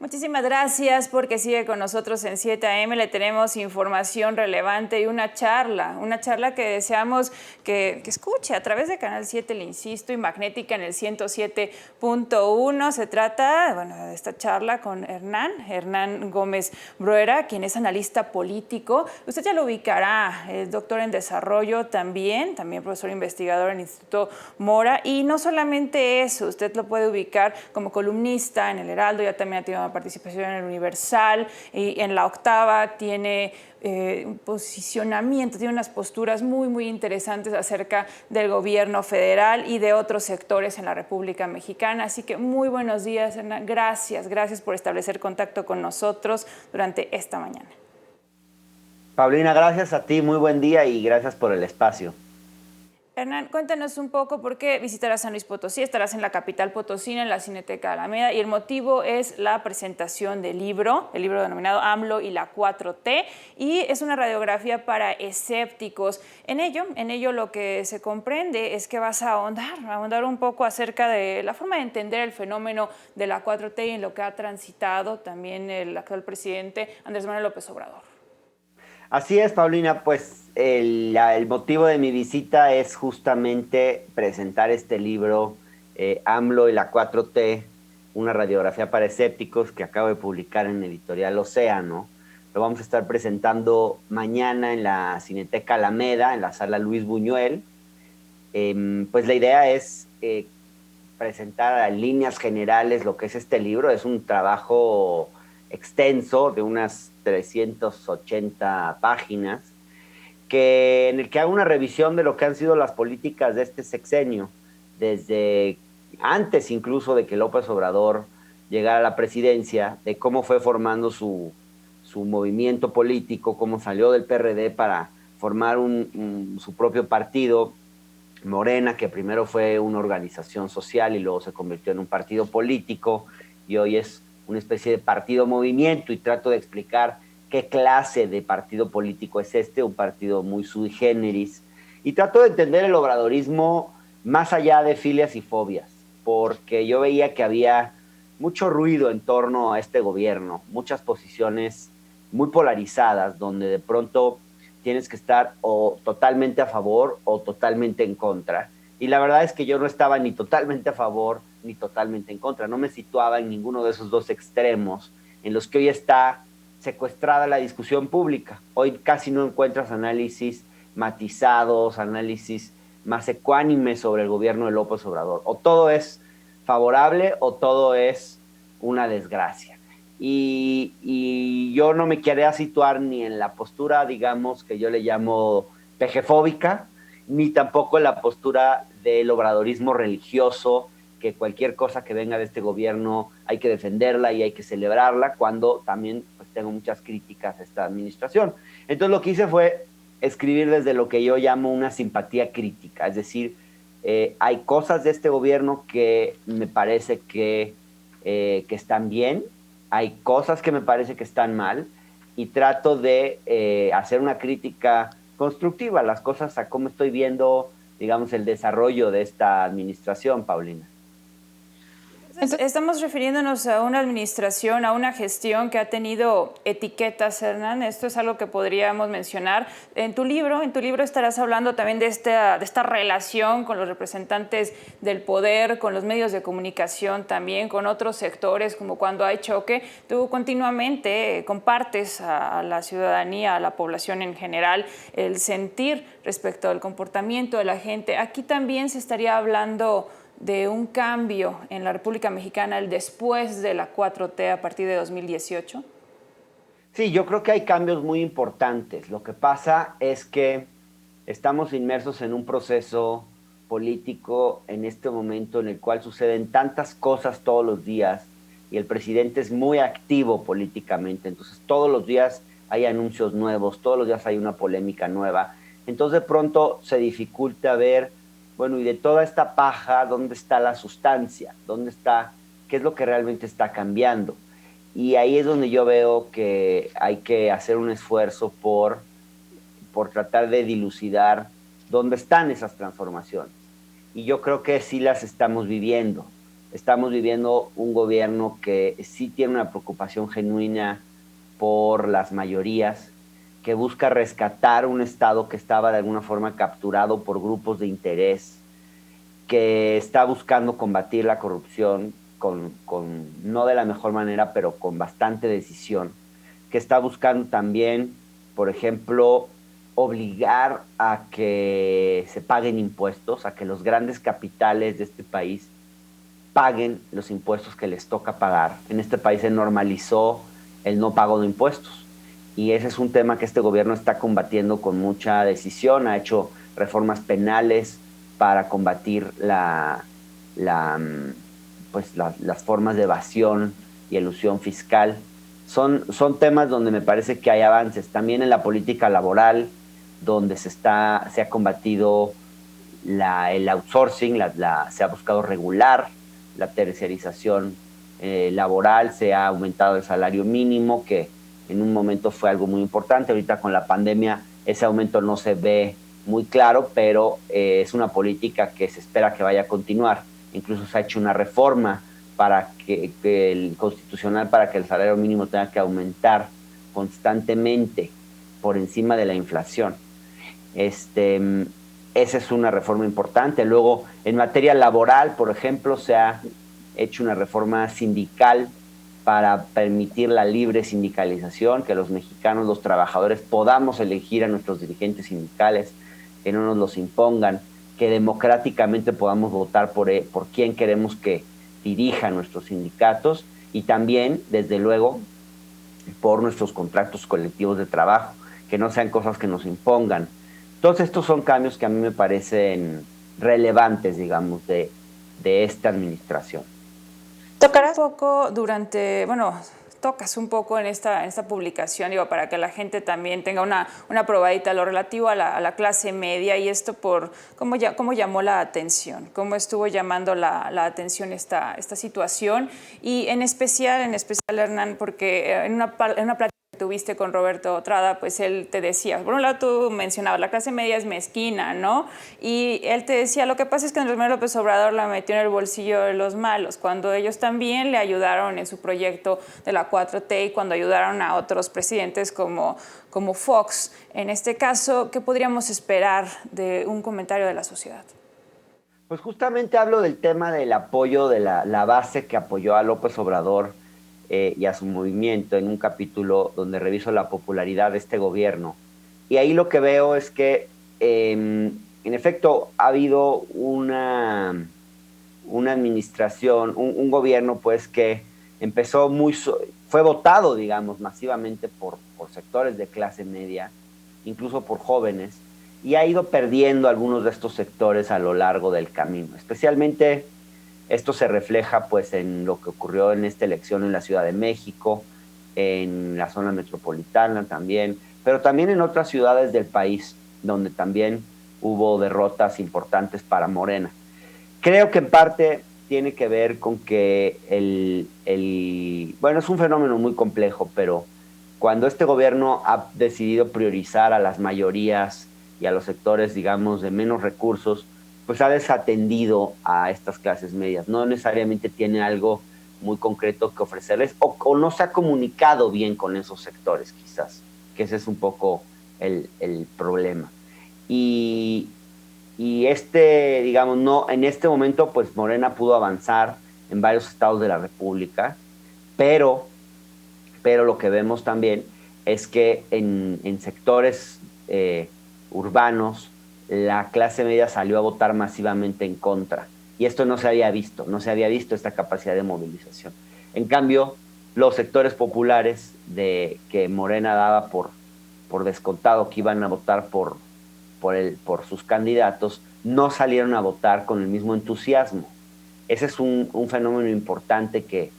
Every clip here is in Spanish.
Muchísimas gracias porque sigue con nosotros en 7 AM. Le tenemos información relevante y una charla que deseamos que escuche a través de Canal 7, le insisto, y Magnética en el 107.1. Se trata, de esta charla con Hernán Gómez Bruera, quien es analista político. Usted ya lo ubicará, es doctor en desarrollo también profesor investigador en el Instituto Mora. Y no solamente eso, usted lo puede ubicar como columnista en El Heraldo, ya también ha tenido una participación en El Universal y en La Octava. Tiene un posicionamiento, tiene unas posturas muy interesantes acerca del gobierno federal y de otros sectores en la República Mexicana. Así que muy buenos días, Hernán. Gracias por establecer contacto con nosotros durante esta mañana. Paulina, gracias a ti, muy buen día y gracias por el espacio. Hernán, cuéntanos un poco por qué visitarás San Luis Potosí. Estarás en la capital potosina, en la Cineteca Alameda, y el motivo es la presentación del libro, el libro denominado AMLO y la 4T, y es una radiografía para escépticos. En ello lo que se comprende es que vas a ahondar un poco acerca de la forma de entender el fenómeno de la 4T y en lo que ha transitado también el actual presidente Andrés Manuel López Obrador. Así es, Paulina, pues el motivo de mi visita es justamente presentar este libro, AMLO y la 4T, una radiografía para escépticos, que acabo de publicar en Editorial Océano. Lo vamos a estar presentando mañana en la Cineteca Alameda, en la sala Luis Buñuel. Pues la idea es presentar en líneas generales lo que es este libro. Es un trabajo extenso de unas 380 páginas, en el que hago una revisión de lo que han sido las políticas de este sexenio, desde antes incluso de que López Obrador llegara a la presidencia, de cómo fue formando su movimiento político, cómo salió del PRD para formar su propio partido, Morena, que primero fue una organización social y luego se convirtió en un partido político, y hoy es una especie de partido movimiento, y trato de explicar qué clase de partido político es un partido muy sui generis, y trato de entender el obradorismo más allá de filias y fobias, porque yo veía que había mucho ruido en torno a este gobierno, muchas posiciones muy polarizadas, donde de pronto tienes que estar o totalmente a favor o totalmente en contra. Y la verdad es que yo no estaba ni totalmente a favor ni totalmente en contra. No me situaba en ninguno de esos dos extremos en los que hoy está secuestrada la discusión pública. Hoy casi no encuentras análisis matizados, análisis más ecuánimes sobre el gobierno de López Obrador. O todo es favorable o todo es una desgracia. Y yo no me quería situar ni en la postura, digamos, que yo le llamo pejefóbica, ni tampoco en la postura del obradorismo religioso, que cualquier cosa que venga de este gobierno hay que defenderla y hay que celebrarla, cuando también pues, tengo muchas críticas a esta administración. Entonces lo que hice fue escribir desde lo que yo llamo una simpatía crítica, es decir, hay cosas de este gobierno que me parece que están bien, hay cosas que me parece que están mal, y trato de hacer una crítica constructiva a las cosas, a cómo estoy viendo, digamos, el desarrollo de esta administración, Paulina. Estamos refiriéndonos a una administración, a una gestión que ha tenido etiquetas, Hernán. Esto es algo que podríamos mencionar. En tu libro estarás hablando también de esta relación con los representantes del poder, con los medios de comunicación también, con otros sectores, como cuando hay choque. Tú continuamente compartes a la ciudadanía, a la población en general, el sentir respecto al comportamiento de la gente. Aquí también se estaría hablando de un cambio en la República Mexicana el después de la 4T a partir de 2018? Sí, yo creo que hay cambios muy importantes. Lo que pasa es que estamos inmersos en un proceso político en este momento en el cual suceden tantas cosas todos los días, y el presidente es muy activo políticamente. Entonces todos los días hay anuncios nuevos, todos los días hay una polémica nueva. Entonces de pronto se dificulta ver, bueno, y de toda esta paja, ¿dónde está la sustancia? ¿Dónde está? ¿Qué es lo que realmente está cambiando? Y ahí es donde yo veo que hay que hacer un esfuerzo por tratar de dilucidar dónde están esas transformaciones. Y yo creo que sí las estamos viviendo. estamos viviendo un gobierno que sí tiene una preocupación genuina por las mayorías, que busca rescatar un Estado que estaba de alguna forma capturado por grupos de interés, que está buscando combatir la corrupción no de la mejor manera, pero con bastante decisión, que está buscando también, por ejemplo, obligar a que se paguen impuestos, a que los grandes capitales de este país paguen los impuestos que les toca pagar. En este país se normalizó el no pago de impuestos y ese es un tema que este gobierno está combatiendo con mucha decisión. Ha hecho reformas penales para combatir las formas de evasión y elusión fiscal. Son temas donde me parece que hay avances. También en la política laboral, donde se ha combatido el outsourcing, se ha buscado regular la terciarización laboral, se ha aumentado el salario mínimo, que en un momento fue algo muy importante. Ahorita con la pandemia ese aumento no se ve muy claro, pero es una política que se espera que vaya a continuar. Incluso se ha hecho una reforma para que el constitucional para que el salario mínimo tenga que aumentar constantemente por encima de la inflación. Esa es una reforma importante. Luego, en materia laboral, por ejemplo, se ha hecho una reforma sindical para permitir la libre sindicalización, que los mexicanos, los trabajadores, podamos elegir a nuestros dirigentes sindicales, que no nos los impongan, que democráticamente podamos votar por quién queremos que dirija nuestros sindicatos y también, desde luego, por nuestros contratos colectivos de trabajo, que no sean cosas que nos impongan. Todos estos son cambios que a mí me parecen relevantes, digamos, de esta administración. Tocarás un poco tocas un poco en esta publicación, digo, para que la gente también tenga una probadita lo relativo a la clase media y esto por cómo llamó la atención, cómo estuvo llamando la atención esta situación y en especial Hernán, porque en una plática tuviste con Roberto Trada, pues él te decía, por un lado tú mencionabas, la clase media es mezquina, ¿no? Y él te decía, lo que pasa es que Andrés Manuel López Obrador la metió en el bolsillo de los malos, cuando ellos también le ayudaron en su proyecto de la 4T y cuando ayudaron a otros presidentes como Fox. En este caso, ¿qué podríamos esperar de un comentario de la sociedad? Pues justamente hablo del tema del apoyo de la base que apoyó a López Obrador y a su movimiento en un capítulo donde reviso la popularidad de este gobierno. Y ahí lo que veo es que, en efecto, ha habido una administración, un gobierno, pues, que empezó fue votado, digamos, masivamente por sectores de clase media, incluso por jóvenes, y ha ido perdiendo algunos de estos sectores a lo largo del camino. Especialmente esto se refleja pues en lo que ocurrió en esta elección en la Ciudad de México, en la zona metropolitana también, pero también en otras ciudades del país donde también hubo derrotas importantes para Morena. Creo que en parte tiene que ver con que bueno, es un fenómeno muy complejo, pero cuando este gobierno ha decidido priorizar a las mayorías y a los sectores, digamos, de menos recursos, pues ha desatendido a estas clases medias. No necesariamente tiene algo muy concreto que ofrecerles o no se ha comunicado bien con esos sectores, quizás, que ese es un poco el problema. Y digamos, no, en este momento, pues Morena pudo avanzar en varios estados de la República, pero lo que vemos también es que en sectores urbanos la clase media salió a votar masivamente en contra. Y esto no se había visto esta capacidad de movilización. En cambio, los sectores populares que Morena daba por descontado que iban a votar por sus candidatos, no salieron a votar con el mismo entusiasmo. Ese es un fenómeno importante que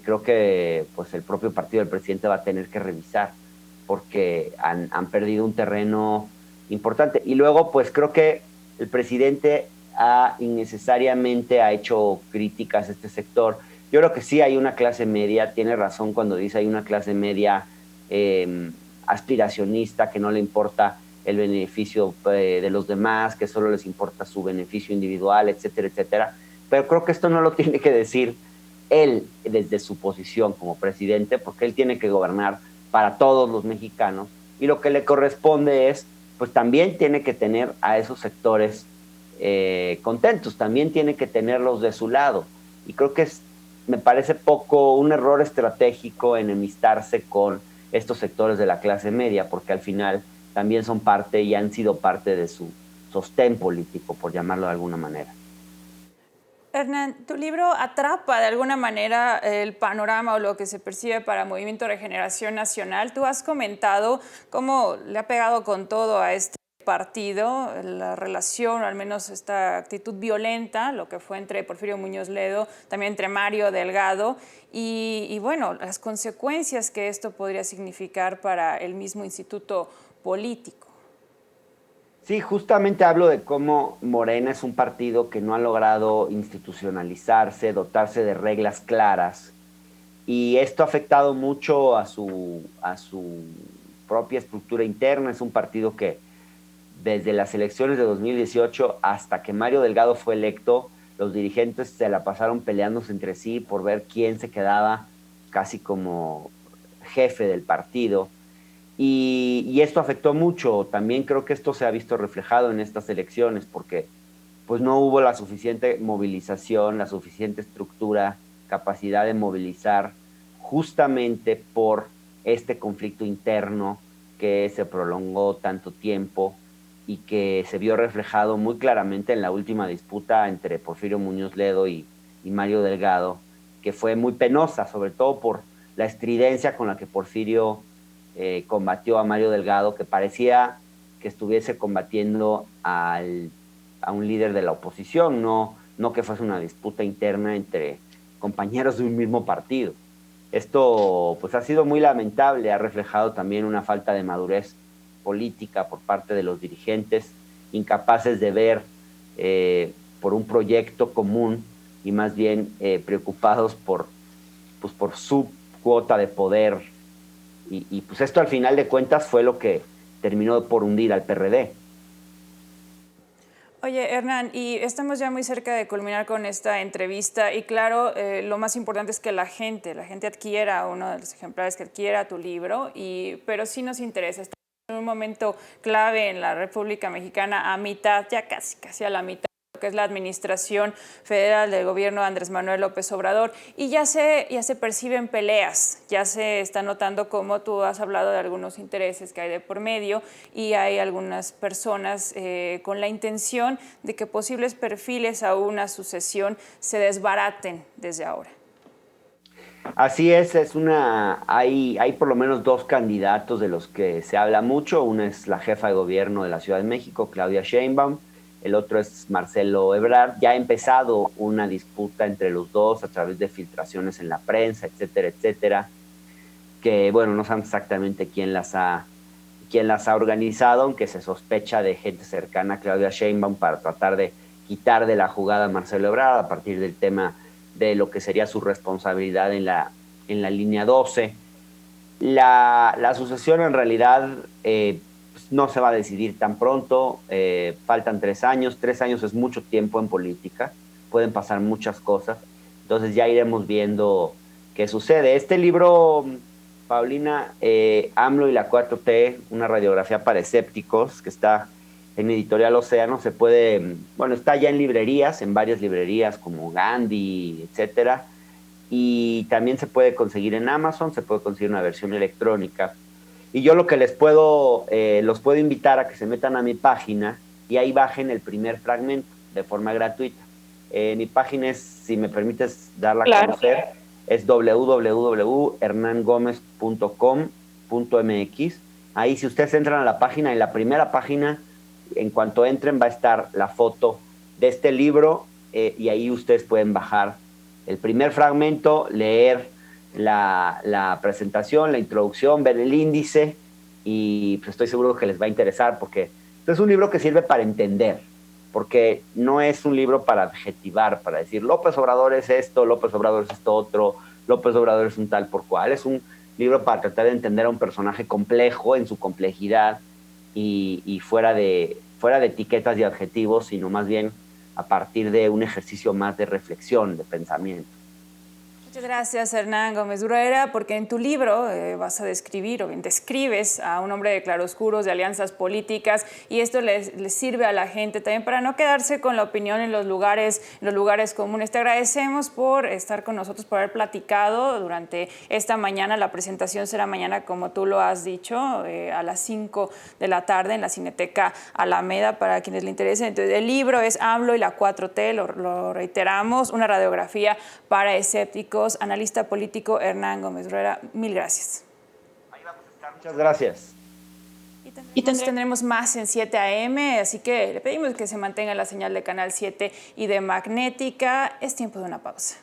creo que pues, el propio partido del presidente va a tener que revisar, porque han perdido un terreno importante. Y luego, pues creo que el presidente innecesariamente ha hecho críticas a este sector. Yo creo que sí hay una clase media, tiene razón cuando dice hay una clase media aspiracionista, que no le importa el beneficio de los demás, que solo les importa su beneficio individual, etcétera, etcétera. Pero creo que esto no lo tiene que decir él desde su posición como presidente, porque él tiene que gobernar para todos los mexicanos, y lo que le corresponde es, pues también tiene que tener a esos sectores contentos, también tiene que tenerlos de su lado. Y creo que me parece poco un error estratégico enemistarse con estos sectores de la clase media, porque al final también son parte y han sido parte de su sostén político, por llamarlo de alguna manera. Hernán, tu libro atrapa de alguna manera el panorama o lo que se percibe para Movimiento Regeneración Nacional. Tú has comentado cómo le ha pegado con todo a este partido, la relación, o al menos esta actitud violenta, lo que fue entre Porfirio Muñoz Ledo, también entre Mario Delgado, y bueno, las consecuencias que esto podría significar para el mismo instituto político. Sí, justamente hablo de cómo Morena es un partido que no ha logrado institucionalizarse, dotarse de reglas claras, y esto ha afectado mucho a su propia estructura interna. Es un partido que desde las elecciones de 2018 hasta que Mario Delgado fue electo, los dirigentes se la pasaron peleándose entre sí por ver quién se quedaba casi como jefe del partido. Y esto afectó mucho. También creo que esto se ha visto reflejado en estas elecciones, porque pues no hubo la suficiente movilización, la suficiente estructura, capacidad de movilizar, justamente por este conflicto interno que se prolongó tanto tiempo y que se vio reflejado muy claramente en la última disputa entre Porfirio Muñoz Ledo y Mario Delgado, que fue muy penosa, sobre todo por la estridencia con la que Porfirio combatió a Mario Delgado, que parecía que estuviese combatiendo a un líder de la oposición, no que fuese una disputa interna entre compañeros de un mismo partido. Esto pues ha sido muy lamentable, ha reflejado también una falta de madurez política por parte de los dirigentes, incapaces de ver por un proyecto común y más bien preocupados por su cuota de poder. Y pues esto al final de cuentas fue lo que terminó por hundir al PRD. Oye, Hernán, y estamos ya muy cerca de culminar con esta entrevista y claro, lo más importante es que la gente adquiera uno de los ejemplares, que adquiera tu libro, pero sí nos interesa. Estamos en un momento clave en la República Mexicana, a mitad, ya casi a la mitad, que es la administración federal del gobierno de Andrés Manuel López Obrador, y ya se perciben peleas, ya se está notando cómo tú has hablado de algunos intereses que hay de por medio y hay algunas personas con la intención de que posibles perfiles a una sucesión se desbaraten desde ahora. Así es hay por lo menos dos candidatos de los que se habla mucho. Una es la jefa de gobierno de la Ciudad de México, Claudia Sheinbaum. El otro es Marcelo Ebrard. Ya ha empezado una disputa entre los dos a través de filtraciones en la prensa, etcétera, etcétera, que bueno, no saben exactamente quién las ha organizado, aunque se sospecha de gente cercana a Claudia Sheinbaum para tratar de quitar de la jugada a Marcelo Ebrard a partir del tema de lo que sería su responsabilidad en la línea 12. La sucesión en realidad no se va a decidir tan pronto, faltan 3 años. 3 años es mucho tiempo en política, pueden pasar muchas cosas, entonces ya iremos viendo qué sucede. Este libro, Paulina, AMLO y la 4T, una radiografía para escépticos, que está en Editorial Océano, está ya en librerías, en varias librerías como Gandhi, etcétera, y también se puede conseguir en Amazon, se puede conseguir una versión electrónica. Y yo lo que los puedo invitar a que se metan a mi página y ahí bajen el primer fragmento de forma gratuita. Mi página es, si me permites darla a conocer, es www.hernangomez.com.mx. Ahí si ustedes entran a la página, en la primera página, en cuanto entren va a estar la foto de este libro y ahí ustedes pueden bajar el primer fragmento, leer la presentación, la introducción, ver el índice y pues estoy seguro que les va a interesar porque es un libro que sirve para entender, porque no es un libro para adjetivar, para decir López Obrador es esto, López Obrador es esto otro, López Obrador es un tal por cual. Es un libro para tratar de entender a un personaje complejo en su complejidad y fuera de etiquetas y adjetivos, sino más bien a partir de un ejercicio más de reflexión, de pensamiento. Muchas gracias, Hernán Gómez Bruera, porque en tu libro vas a describir o bien describes a un hombre de claroscuros, de alianzas políticas, y esto les sirve a la gente también para no quedarse con la opinión en los lugares comunes. Te agradecemos por estar con nosotros, por haber platicado durante esta mañana. La presentación será mañana, como tú lo has dicho, a las 5 de la tarde en la Cineteca Alameda, para quienes le interesen. Entonces, el libro es AMLO y la 4T, lo reiteramos, una radiografía para escépticos. Analista político Hernán Gómez Bruera, mil gracias. Muchas gracias. Y tendremos más en 7 AM, así que le pedimos que se mantenga la señal de Canal 7 y de Magnética. Es tiempo de una pausa.